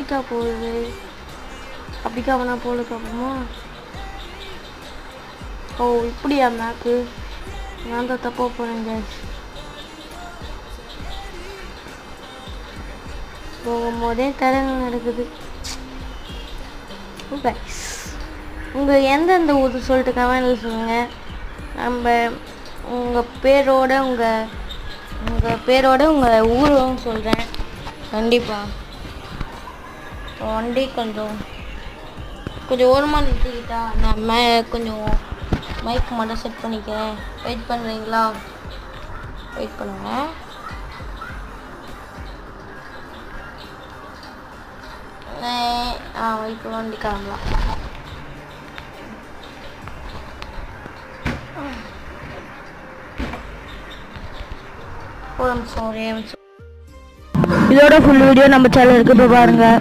அப்படிக்கா போகுது. அப்படிக்கா வேணா போலுக்கா போமா. ஓ இப்படியா மேக்கு? நான் தான் தப்பா போகிறேன் கைஸ். போகும்போதே தடங்கள் நடக்குது. கைஸ் உங்கள் எந்தெந்த ஊர் சொல்லிட்டு கமெண்ட்ல சொல்லுங்கள். நம்ம உங்கள் பேரோட உங்கள் ஊரும் சொல்கிறேன் கண்டிப்பாக. வண்டி கொஞ்சம் ஓரமாக நிறுத்திக்கிட்டா நான் கொஞ்சம் மைக் மட்டும் செட் பண்ணிக்கிறேன். வெயிட் பண்ணுறீங்களா? வெயிட் பண்ணுங்க. இப்போ வண்டி கிளம்பலாம். இதோட ஃபுல் வீடியோ நம்ம சேனல் இருக்கு, போய் பாருங்க.